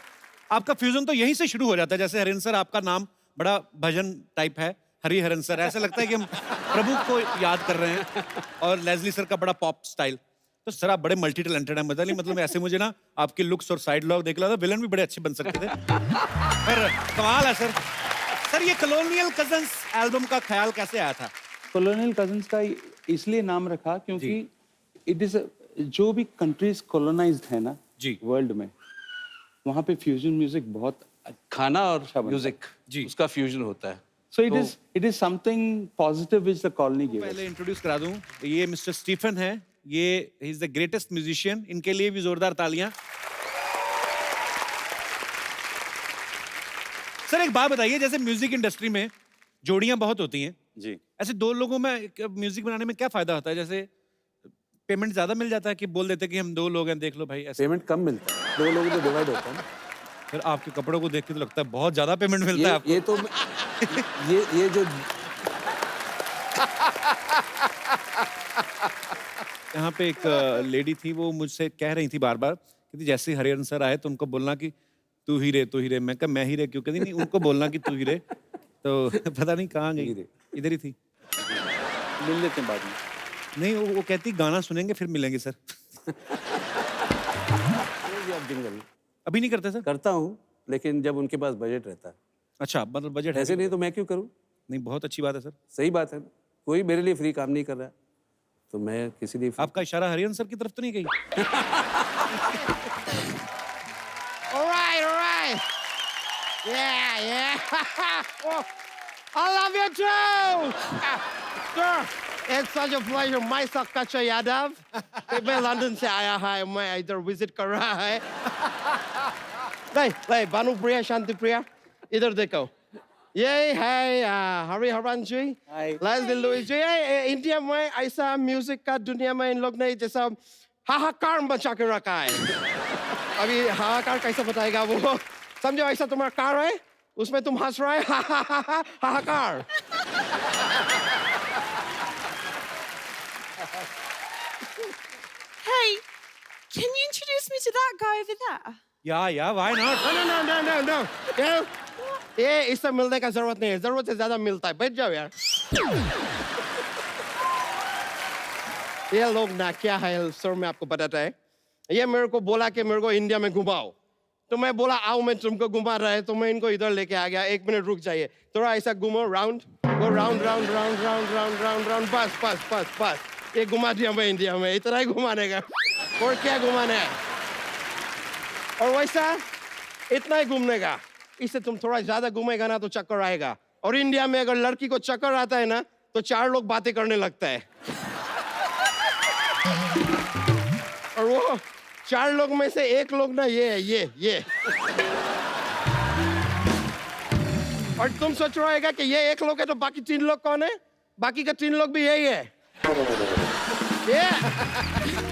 आपका फ्यूजन तो यहीं से शुरू हो जाता है। जैसे हरिहरन सर, आपका नाम बड़ा भजन टाइप है, हरिहरन सर, ऐसा लगता है कि हम प्रभु को याद कर रहे हैं। और लेस्ली सर का बड़ा पॉप स्टाइल। तो सर आप बड़े मल्टी टैलेंटेड हैं, मजा नहीं, मतलब ऐसे मुझे ना आपकी लुक्स और साइड लॉग देख रहा था, विलन भी बड़े अच्छे बन सकते थे। पर कमाल है सर। सर ये कॉलोनियल कजन्स एल्बम का ख्याल कैसे आया था? कॉलोनियल कजन्स का इसलिए नाम रखा क्योंकि इट इज जो भी कंट्रीज कॉलोनाइज्ड है ना जी, वर्ल्ड में, वहाँ पे फ्यूजन म्यूजिक बहुत खाना और म्यूजिक जी। उसका फ्यूजन होता है। So it is something positive which the colony gave us. पहले इंट्रोड्यूस करा दूं, ये मिस्टर स्टीफन है, ये he is the greatest musician, इनके लिए भी जोरदार तालियां। सर एक बात बताइए, जैसे म्यूजिक इंडस्ट्री में जोड़ियां बहुत होती हैं, जी। ऐसे दो लोगों में म्यूजिक बनाने में क्या फायदा होता है? जैसे पेमेंट ज्यादा मिल जाता है कि बोल देते हैं कि हम दो लोग हैं, देख लो भाई ऐसे। पेमेंट कम मिलता है, दो लोगों को डिवाइड होता है ना। फिर आपके कपड़ों को देख के तो लगता है बहुत ज्यादा पेमेंट मिलता है आपको। ये तो ये जो यहाँ पे एक लेडी थी, वो मुझसे कह रही थी बार बार कि जैसे ही हरिहरन सर आए तो उनको बोलना कि तू ही रे, तू ही रे। मैं कहा मैं ही रे क्यों? कहती नहीं, उनको बोलना कि तू ही रे। तो पता नहीं कहाँ गई, इधर ही थी। मिल लेते हैं बाद में। नहीं, वो कहती गाना सुनेंगे फिर मिलेंगे सर। जिंगल अभी नहीं करते सर? करता हूँ, लेकिन जब उनके पास बजट रहता है। अच्छा, मतलब बजट ऐसे नहीं तो मैं क्यों करूँ? नहीं, बहुत अच्छी बात है सर। सही बात है, कोई मेरे लिए फ्री काम नहीं कर रहा है, तो मैं किसी लिए आपका इशारा हरिहरन सर की तरफ तो नहीं गई? All right. Yeah, yeah. Oh, I love you too. Sir, it's such a pleasure. myself Kacha Yadav. मैं लंदन से आया है, मैं इधर विजिट कर रहा है। नहीं, भानु प्रिया, शांति प्रिया, इधर देखो। ये है हरिहरन जी, लेस्ली लुइस जी। इंडिया में ऐसा म्यूजिक का दुनिया में इन लोग ने जैसा हाहाकार मचा के रखा है। अभी हाहाकार कैसे बताएगा वो? समझो ऐसा तुम्हारा कार है, उसमें तुम हंस रहे हाहाकार। Hey, can you introduce me to that guy over there? या why not? No. ये इससे मिलने का जरूरत नहीं है, जरूरत से ज्यादा मिलता है। बैठ जाओ यार। ये लोग ना क्या है सर, मैं आपको बताता है। ये मेरे को बोला कि मेरे को इंडिया में घुमाओ, तो मैं बोला आओ मैं तुमको घुमा रहा है, तो मैं इनको इधर लेके आ गया। 1 मिनट रुक जाइए, थोड़ा ऐसा घूमो, राउंड वो राउंड, बस ये घुमा दिया मैं इंडिया में। इतना ही घुमाने का, और क्या घुमाना है? और वैसा इतना ही घूमने का। इससे तुम थोड़ा ज्यादा घूमेगा ना तो चक्कर आएगा। और इंडिया में अगर लड़की को चक्कर आता है ना तो 4 लोग बातें करने लगता है। और वो 4 लोग में से 1 लोग ना ये और तुम सोच रहे कि ये 1 लोग है तो बाकी 3 लोग कौन है? बाकी का 3 लोग भी यही है।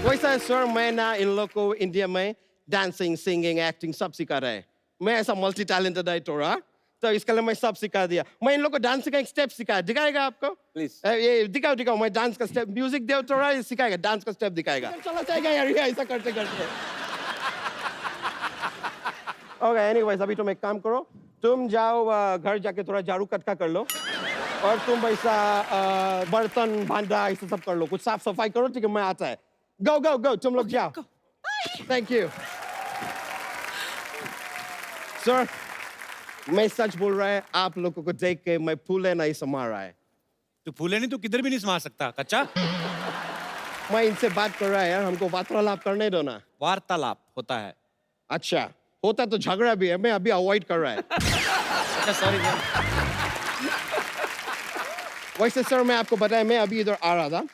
वैसा है सर, मैं ना इन लोग को इंडिया में डांसिंग, सिंगिंग, एक्टिंग सब सिखा रहा है। मैं ऐसा मल्टी टैलेंटेड है थोड़ा, तो इसके लिए मैं सब सिखा दिया। मैं इन लोग को डांस का एक स्टेप सिखाया, दिखाएगा आपको? Please. ये दिखाओ, मैं डांस का स्टेप, म्यूजिक दे थोड़ा, सिखाएगा, डांस का स्टेप दिखाएगा। चला जाएगा यार ये ऐसा करते करते। ओके, एनीवेज अभी तुम एक काम करो, तुम जाओ घर जाके थोड़ा झाड़ू कटका कर लो, और तुम ऐसा बर्तन भांडा ऐसा सब कर लो, कुछ साफ सफाई करो, ठीक है? मैं आता है। गो तुम लोग जाओ। Thank you sir. मैं सच बोल रहा है, आप लोगों को देख के मैं फूले नहीं समा रहा है। तो फूले नहीं तो किधर भी नहीं समा सकता कच्चा। मैं इनसे बात कर रहा है यार, हमको वार्तालाप करने दो ना। वार्तालाप होता है। अच्छा, होता तो झगड़ा भी है, मैं अभी अवॉइड कर रहा है। अच्छा सॉरी सर। वैसे सर मैं आपको बताया, मैं अभी इधर आ रहा था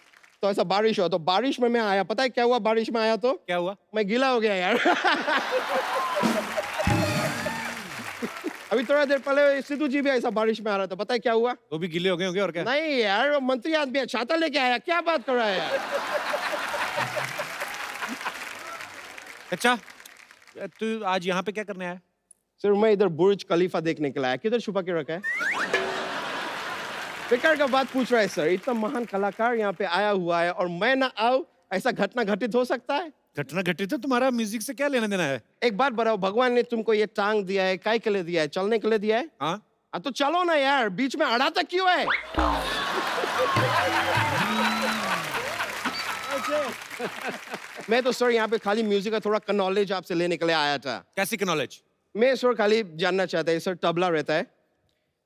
तो ऐसा बारिश हुआ, तो बारिश में मैं आया। पता है क्या हुआ? बारिश में आया तो क्या हुआ? मैं गीला हो गया यार। अभी थोड़ा देर पहले सिद्धू जी भी ऐसा बारिश में आ रहा था, पता है क्या हुआ? वो भी गिले हो गए होंगे और क्या? नहीं यार, वो मंत्री आदमी है, छाता लेके आया। क्या बात कर रहा है यार? अच्छा, तू आज यहाँ पे क्या करने आया? सर मैं इधर बुर्ज खलीफा देखने के लिए आया। किधर छुपा के रखा है? बेकार का बात पूछ रहा है सर। इतना महान कलाकार यहाँ पे आया हुआ है और मैं ना आऊं, ऐसा घटना घटित हो सकता है? घटना घटित है, तुम्हारा म्यूजिक से क्या लेना देना है? एक बात बताओ, भगवान ने तुमको ये टांग दिया है, काय के लिए दिया है? चलने के लिए दिया है? हाँ तो चलो ना यार, बीच में अड़ा तक क्यों है? मैं तो सर यहाँ पे खाली म्यूजिक का थोड़ा नॉलेज आपसे लेने के लिए आया था। कैसी की नॉलेज? मैं सर खाली जानना चाहता है, सर तबला रहता है,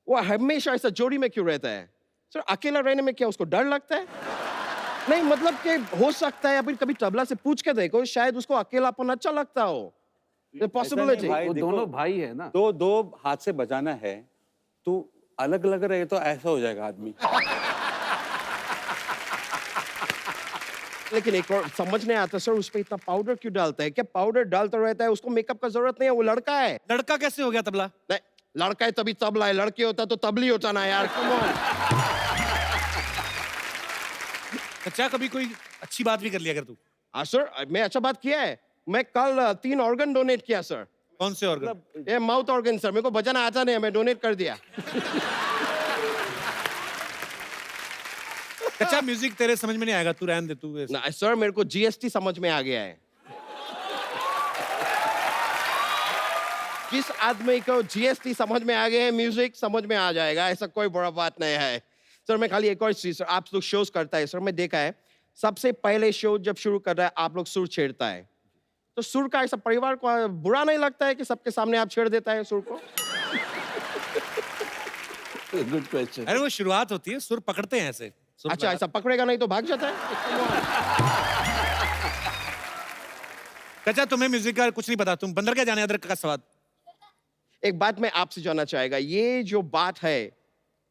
वो हमेशा ऐसा जोड़ी में क्यों रहता है? सर अकेला रहने में क्या उसको डर लगता है? नहीं मतलब कि हो सकता है अभी कभी तबला से पूछ के देखो, शायद उसको अकेलापन अच्छा लगता हो। पॉसिबिलिटी। भाई वो दोनों भाई है ना, तो दो हाथ से बजाना है तो अलग अलग रहे तो ऐसा हो जाएगा आदमी। लेकिन एक और समझ नहीं आता सर, उस पे इतना पाउडर क्यों डालता है? क्या पाउडर डालता रहता है? उसको मेकअप का जरूरत नहीं है, वो लड़का है। लड़का कैसे हो गया तबला? नहीं, लड़का है तभी तबला है, लड़के होता तो तबली होता ना यार, कम ऑन। अच्छा कभी कोई अच्छी बात भी कर लिया कर तू? हाँ सर, मैं अच्छा बात किया है। मैं कल 3 ऑर्गन डोनेट किया सर। कौन से ऑर्गन? ये माउथ ऑर्गन सर, मेरे को बजाना आता नहीं है, मैं डोनेट कर दिया। अच्छा म्यूजिक तेरे समझ में नहीं आएगा, तू रहने दे तू ऐसे। ना सर, मेरे को जीएसटी समझ में आ गया है। किस आदमी को जीएसटी समझ में आ गया है, म्यूजिक समझ में आ जाएगा, ऐसा कोई बड़ा बात नहीं है सर। मैं खाली एक और चीज सर, आप लोग शोज करता है सर, मैं देखा है सबसे पहले शो जब शुरू कर रहा है आप लोग सुर छेड़ता है, तो सुर का ऐसा परिवार को बुरा नहीं लगता है कि सबके सामने आप छेड़ देता है सुर को? Good question. अरे वो शुरुआत होती है, सुर पकड़ते हैं ऐसे। अच्छा, ऐसा पकड़ेगा नहीं तो भाग जाता है। अच्छा तुम्हें म्यूजिक का कुछ नहीं पता, तुम बंदर क्या जाने अदरक का स्वाद। एक बात मैं आपसे जानना चाहेगा, ये जो बात है,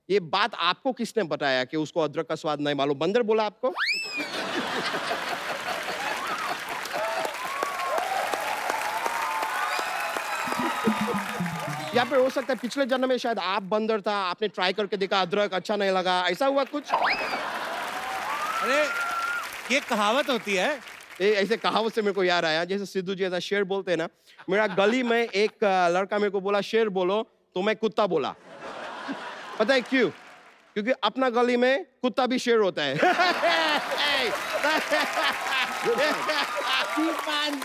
ये बात आपको किसने बताया कि उसको अदरक का स्वाद नहीं मालूम? बंदर बोला आपको? या फिर हो सकता है पिछले जन्म में शायद आप बंदर था, आपने ट्राई करके देखा, अदरक अच्छा नहीं लगा, ऐसा हुआ कुछ? अरे ये कहावत होती है। ऐसे कहावत से मेरे को याद आया, जैसे सिद्धू जी ऐसा शेर बोलते हैं ना, मेरा गली में एक लड़का मेरे को बोला शेर बोलो, तो मैं कुत्ता बोला। पता है क्यों? क्योंकि अपना गली में कुत्ता भी शेर होता है।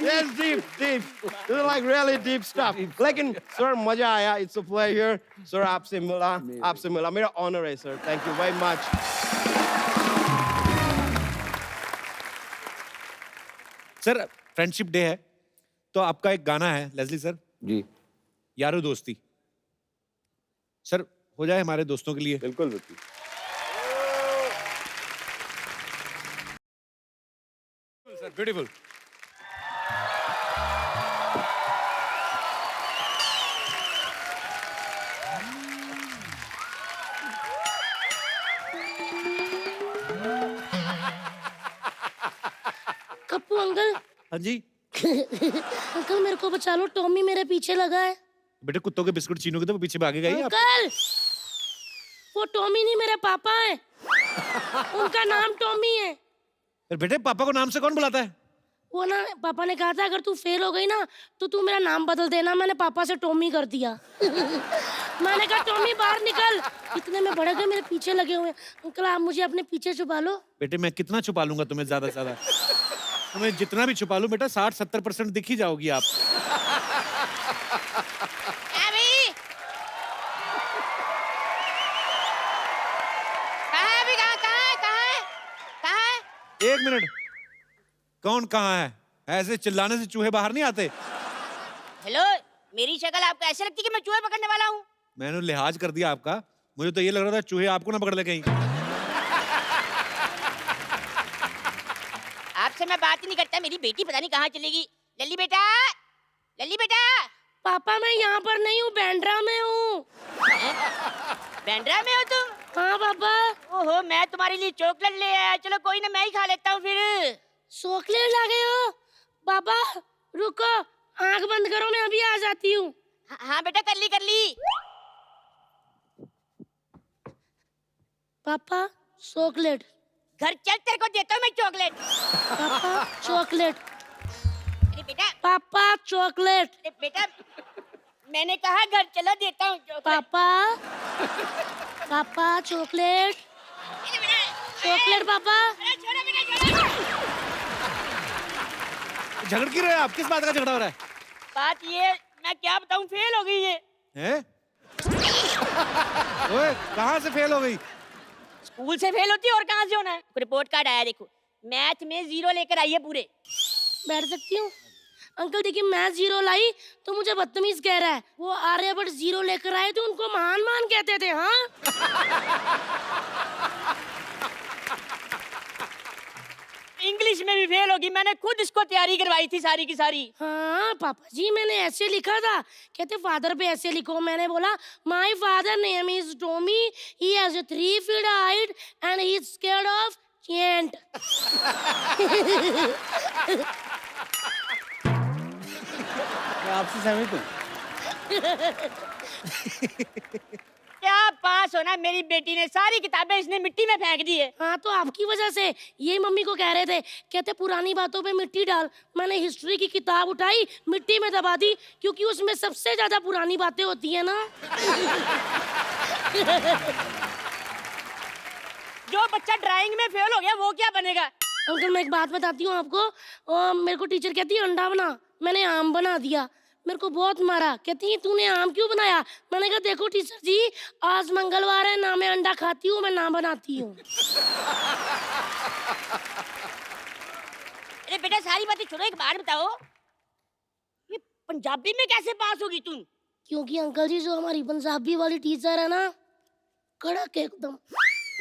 Yes, deep. This is like really deep stuff. लेकिन सर मजा आया, it's a pleasure. सर आपसे मिला, मेरा honor है sir, thank you very much. Sir friendship day है तो आपका एक गाना है लेस्ली सर जी, यारो दोस्ती। सर हो जाए हमारे दोस्तों के लिए। बिल्कुल बिल्कुल। Sir beautiful. कप्पू अंकल। हाँ जी। अंकल मेरे को बचा लो, टॉमी मेरे पीछे लगा है। बेटे कुत्तों के बिस्कुट छीनोगे तो वो पीछे भागेगा ही। अंकल वो टॉमी नहीं, मेरे पापा है, उनका नाम टॉमी है। फिर बेटे पापा को नाम से कौन बुलाता है? वो ना पापा ने कहा था अगर तू फेल हो गई ना तो तू मेरा नाम बदल देना। मैंने पापा से टॉमी कर दिया। मैंने कहा टॉमी बाहर निकल, इतने में बड़े गए मेरे पीछे लगे हुए। अंकल आप मुझे अपने पीछे छुपा लो। बेटे मैं कितना छुपा लूंगा तुम्हें, ज्यादा से ज्यादा तुम्हें जितना भी छुपा लूं बेटा 60-70% दिख ही जाओगी आप। एक मिनट, कौन कहाँ है? ऐसे चिल्लाने से चूहे बाहर नहीं आते। हेलो, मेरी शक्ल आपको ऐसे लगती है कि मैं चूहे पकड़ने वाला हूँ? मैंने लिहाज कर दिया आपका, मुझे तो ये लग रहा था चूहे आपको ना पकड़ ले कहीं। आपसे मैं बात ही नहीं करता, मेरी बेटी पता नहीं कहाँ चलेगी। लल्ली बेटा, लल्ली बेटा। पापा मैं यहाँ पर नहीं हूँ, बैंड्रा में हूँ। बैंड्रा में हो तुम? हाँ पापा। ओहो, मैं तुम्हारे लिए चॉकलेट ले आया। चलो कोई ना, मैं ही खा लेता हूँ फिर। चॉकलेट ला गए हो? पापा रुको, आंख बंद करो, मैं अभी आ जाती हूँ। हाँ बेटा, कर ली कर ली। पापा चॉकलेट। घर चल, तेरे को देता हूँ मैं चॉकलेट। पापा चॉकलेट। अरे बेटा। पापा चॉकलेट। अरे बेटा, मैंने कहा घर चलो, देता हूँ चॉकलेट। पापा पापा चॉकलेट। चॉकलेट पापा। झगड़ क्यों रहे हो आप? किस बात का झगड़ा हो रहा है? बात ये, मैं क्या बताऊँ, फेल हो गई ये। हैं? ओए कहाँ से फेल हो गई? स्कूल से फेल होती है और कहाँ से होना है। रिपोर्ट कार्ड आया देखो, मैथ में 0 लेकर आई है पूरे। बैठ सकती हूँ? अंकल देखिए मैं 0 लाई तो मुझे बदतमीज कह रहा है। वो आर्यभट्ट 0 लेकर आए तो उनको महान मान कहते थे। हाँ इंग्लिश में भी फेल हो होगी, मैंने खुद इसको तैयारी करवाई थी सारी की सारी। हाँ पापा जी, मैंने ऐसे लिखा था, कहते फादर पे ऐसे लिखो। मैंने बोला my father name is Tommy, he has 3 feet height and he is scared of चेंट। मैं आपसे सहमत हूँ। क्या पास होना, मेरी बेटी ने सारी किताबें इसने मिट्टी में फेंक दी है। हाँ तो आपकी वजह से, ये मम्मी को कह रहे थे, कहते पुरानी बातों पे मिट्टी डाल। मैंने हिस्ट्री की किताब उठाई, मिट्टी में दबा दी, क्योंकि उसमें सबसे ज्यादा पुरानी बातें होती है ना। जो बच्चा ड्राइंग में फेल हो गया वो क्या बनेगा? अंकल मैं एक बात बताती हूँ आपको, मेरे को टीचर कहती है अंडा बना, मैंने आम बना दिया। मेरे को बहुत मारा, कहती है तूने आम क्यों बनाया? मैंने कहा देखो टीचर जी, आज मंगलवार है, ना मैं अंडा खाती हूँ, मैं ना बनाती हूँ। अरे बेटा सारी बातें छोड़ो, एक बात बताओ, ये पंजाबी में कैसे पास होगी तुम? क्योंकि अंकल जी जो हमारी पंजाबी वाली टीचर है ना, कड़क एकदम।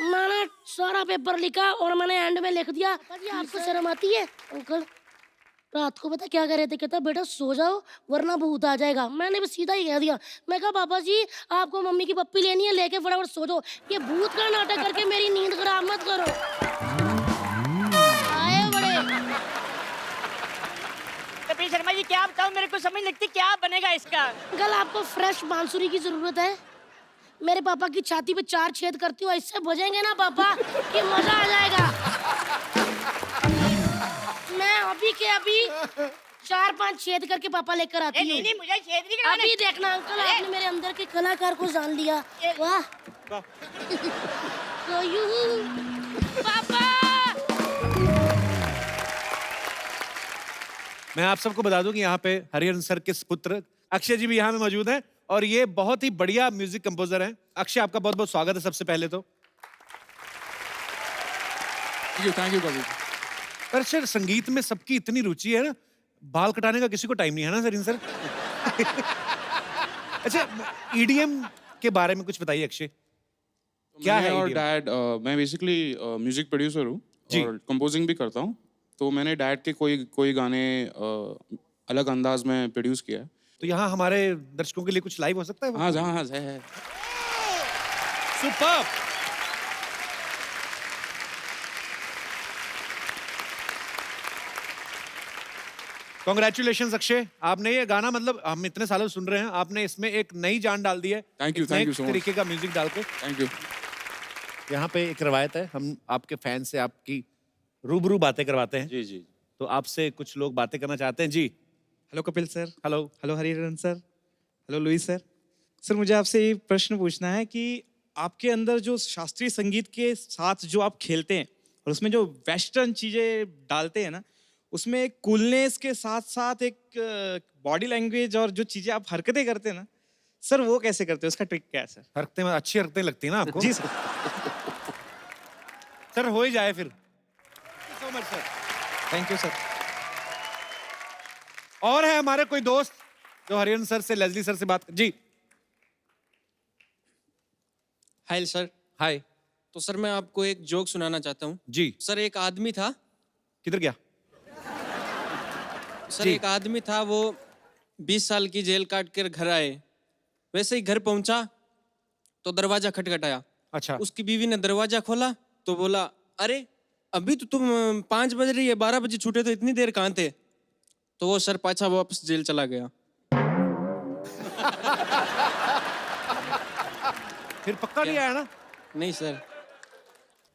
मैंने सारा पेपर लिखा और मैंने एंड में लिख दिया। जी आपको शर्म आती है? अंकल रात को पता क्या कह रहे थे, कहता बेटा सो जाओ वरना भूत आ जाएगा। मैंने भी सीधा ही कह दिया, मैं कहा पापा जी आपको मम्मी की पप्पी लेनी है, लेके फटाफट सो जाओ, ये भूत का नाटक करके मेरी नींद खराब मत करो। आए बड़े। कपिल शर्मा जी क्या बताऊं, मेरे को समझ लगती क्या बनेगा इसका। अंकल आपको फ्रेश बांसुरी की जरूरत है। मेरे पापा की छाती पे 4 छेद करती हूँ, इससे बजेंगे ना पापा कि मजा आ जाएगा। मैं अभी के अभी 4-5 छेद करके पापा लेकर आती हूँ। नहीं मुझे छेद नहीं करवाने। अभी देखना अंकल, आपने मेरे अंदर के कलाकार को जान लिया। वाह पापा। मैं आप सबको बता दूं कि यहाँ पे हरिहरन सर के पुत्र अक्षय जी भी यहाँ में मौजूद हैं और ये बहुत ही बढ़िया म्यूजिक कंपोजर हैं। अक्षय आपका बहुत बहुत स्वागत है सबसे पहले तो। थैंक यू कभी। पर सर संगीत में सबकी इतनी रुचि है ना, बाल कटाने का किसी को टाइम नहीं है ना सर इन सर। अच्छा ईडीएम के बारे में कुछ बताइए अक्षय, क्या है और EDM? डैड मैं बेसिकली म्यूजिक प्रोड्यूसर हूँ और कंपोजिंग भी करता हूँ। तो मैंने डैड के कोई गाने अलग अंदाज में प्रोड्यूस किया है। तो यहाँ हमारे दर्शकों के लिए कुछ लाइव हो सकता है? हाँ हाँ है। सुपर्ब। कांग्रेचुलेशंस अक्षय, आपने ये गाना मतलब हम इतने सालों से सुन रहे हैं, आपने इसमें एक नई जान डाल दी है। Thank you so much. तरीके का म्यूजिक डाल के थैंक यू। यहाँ पे एक रवायत है, हम आपके फैन से आपकी रूबरू बातें करवाते हैं। जी जी। तो आपसे कुछ लोग बातें करना चाहते हैं। जी hello Kapil sir. Hello. Hello Hariharan sir. Hello Louis sir. Sir मुझे आपसे ये प्रश्न पूछना है कि आपके अंदर जो शास्त्रीय संगीत के साथ जो आप खेलते हैं और उसमें जो वेस्टर्न चीजें डालते हैं ना, उसमें एक कूलनेस के साथ साथ एक बॉडी लैंग्वेज और जो चीजें आप हरकतें करते हैं ना सर, वो कैसे करते हैं, उसका ट्रिक क्या है सर? हरकतें अच्छी हरकतें लगती है ना आपको? जी सर। सर हो ही जाए फिर। So much sir. Thank you sir. और है हमारे कोई दोस्त जो हरिहरन सर से, लेजली सर से बात जी। Hi sir. हाय। तो सर मैं आपको एक जोक सुनाना चाहता हूँ। जी। सर एक आदमी था। किधर गया? सर एक आदमी था, वो 20 साल की जेल काट कर घर आए। वैसे ही घर पहुंचा तो दरवाजा खटखटाया। अच्छा। उसकी बीवी ने दरवाजा खोला तो बोला, अरे अभी तो तुम 5 बज रही है, 12 बजे छूटे तो इतनी देर कहाँ थे? तो वो सर पाछा वापस जेल चला गया। फिर पक्का नहीं आया ना? नहीं सर।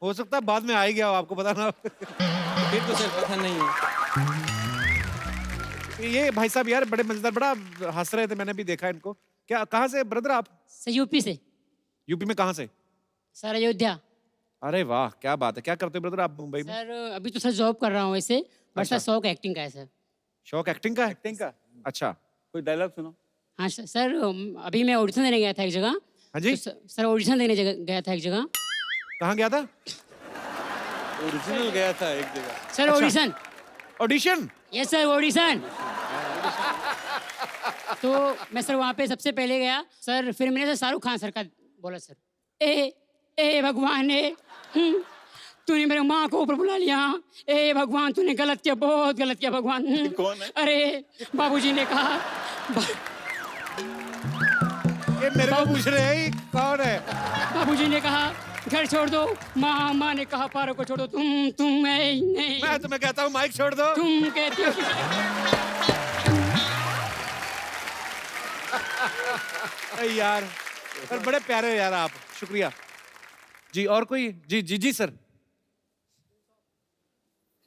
हो सकता है बाद में आ ही गया हो, आपको पता ना। फिर तो सर पता नहीं है। ये भाई साहब यार बड़े मजेदार, बड़ा हंस रहे थे, मैंने भी देखा इनको। क्या कहाँ से ब्रदर आप? सर यूपी से। यूपी में कहाँ से? सर अयोध्या। अरे वाह क्या बात है। क्या करते हो ब्रदर आप मुंबई में? सर अभी तो सर जॉब कर रहा हूँ वैसे, बट अच्छा। सर शौक एक्टिंग का है सर। शौक एक्टिंग का है? एक्टिंग का। अच्छा कोई डायलॉग सुनो। हाँ सर अभी मैं ऑडिशन देने गया था एक जगह। हाँ जी। तो सर ऑडिशन देने गया था एक जगह। कहाँ गया था? ओरिजिनल गया था एक जगह। Sir audition. Audition? Yes sir audition. तो मैं सर वहाँ पे सबसे पहले गया सर, फिर मैंने सर शाहरुख खान सर का बोला, सर ए भगवान तूने मेरे माँ को ऊपर बुला लिया। ए भगवान, तूने गलत किया, बहुत गलत किया भगवान। कौन है? अरे बाबूजी ने कहा ये मेरे को पूछ रहे हैं ये कौन है? बाबूजी ने कहा घर छोड़ दो। माँ ने कहा पारो को छोड़ दो। तुम नहीं। मैं तुम्हें कहता हूँ माइक छोड़ दो। तुम कहती हो अरे यार, पर बड़े प्यारे हो यार आप, शुक्रिया जी। और कोई? जी जी जी सर।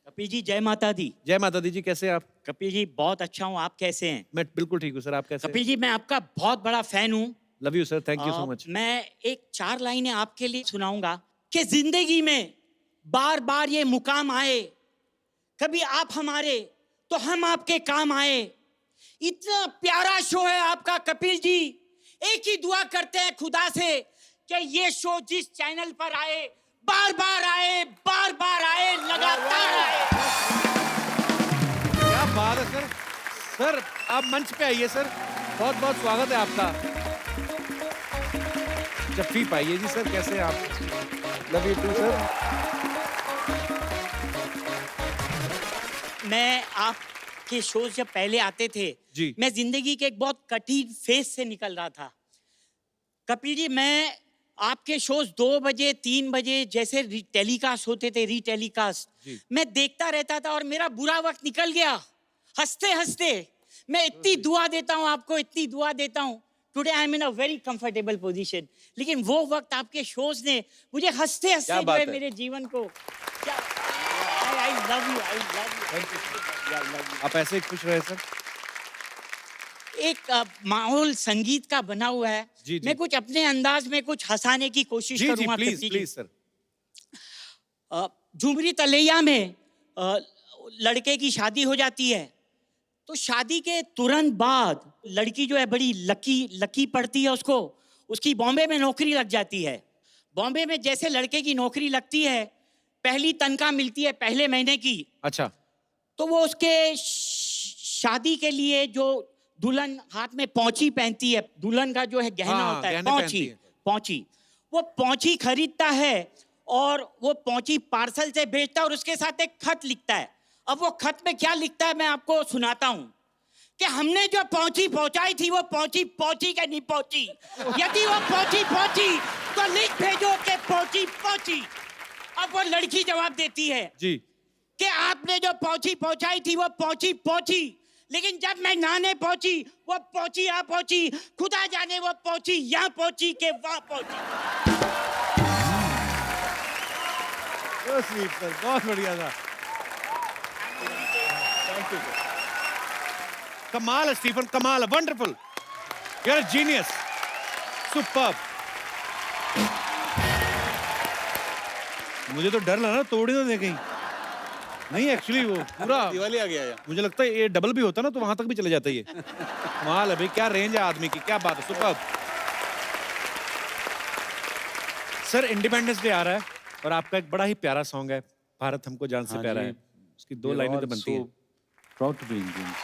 कपिल जी जय माता दी। जय माता दी जी, कैसे हैं आप? कपिल जी बहुत अच्छा हूँ, आप कैसे हैं? मैं बिल्कुल ठीक हूँ सर, आप कैसे? कपिल जी मैं आपका बहुत बड़ा फैन हूँ। Love you sir, thank you so much. मैं एक 4 लाइनें आपके लिए सुनाऊंगा कि जिंदगी में बार बार ये मुकाम आए, कभी आप हमारे तो हम आपके काम आए। इतना प्यारा शो है आपका कपिल जी, एक ही दुआ करते हैं खुदा से कि ये शो जिस चैनल पर आए, बार बार आए, बार बार आए, लगातार आए। क्या बात है सर। सर आप मंच पे आइए सर, बहुत बहुत स्वागत है आपका। जफी पाइए जी सर, कैसे हैं आप? Love you too sir. मैं आपके शोज जब पहले आते थे जी, मैं जिंदगी के एक बहुत कठिन फेज से निकल रहा था। कपिल जी मैं आपके शोज 2 बजे 3 बजे जैसे टेलीकास्ट होते थे, रीटेलीकास्ट, मैं देखता रहता था और मेरा बुरा वक्त निकल गया हंसते हंसते। मैं इतनी दुआ देता हूँ आपको, इतनी दुआ देता हूँ। Today I am in a very comfortable position, लेकिन वो वक्त आपके शोज ने मुझे हंसते हंसते जो है मेरे जीवन को I love you, I love you. आप ऐसे ही खुश रहे सर। एक माहौल संगीत का बना हुआ है। जी, जी। मैं कुछ अपने अंदाज में कुछ हंसाने की कोशिश जी जी करूंगा। Please please sir. Jhumri Telaiya में लड़के की शादी हो जाती है, तो शादी के तुरंत बाद लड़की जो है बड़ी लकी पड़ती है उसको, उसकी बॉम्बे में नौकरी लग जाती है। बॉम्बे में जैसे लड़के की नौकरी लगती है, पहली तनख्वाह मिलती है पहले महीने की। अच्छा। तो वो उसके शादी के लिए जो दुल्हन हाथ में पौंची पहनती है, दुल्हन का जो है गहना होता है, पौंची, वो पौंची खरीदता है और वो पौंची पार्सल से भेजता है और उसके साथ एक खत लिखता है। अब वो खत में क्या लिखता है मैं आपको सुनाता हूँ कि हमने जो पौंची पहुंचाई थी वो पौंची के नहीं पहुंची। यदि वो पहुंची तो लिख भेजो कि पहुंची। अब वो लड़की जवाब देती है जी कि आपने जो पौंची पहुंचाई थी वो पहुंची, लेकिन जब मैं नहाने पहुंची वो पहुंची यहाँ पहुंची, खुदा जाने वो पहुंची यहाँ पहुंची के वहां पहुंची। बहुत बढ़िया था। कमाल है स्टीफन, कमाल है, wonderful, you are genius, superb. मुझे तो डर लगा तोड़ ही ना दे कहीं। नहीं एक्चुअली वो पूरा दिवाली आ गया यार। मुझे लगता है ये डबल भी होता ना तो वहां तक भी चले जाता है ये। कमाल है भाई, क्या रेंज है आदमी की, क्या बात है, सुपर्ब। सर इंडिपेंडेंस डे आ रहा है और आपका एक बड़ा ही प्यारा सॉन्ग है, भारत हमको जान से प्यारा है, उसकी 2 लाइनें तो बनती हैं। Proud to be Indians.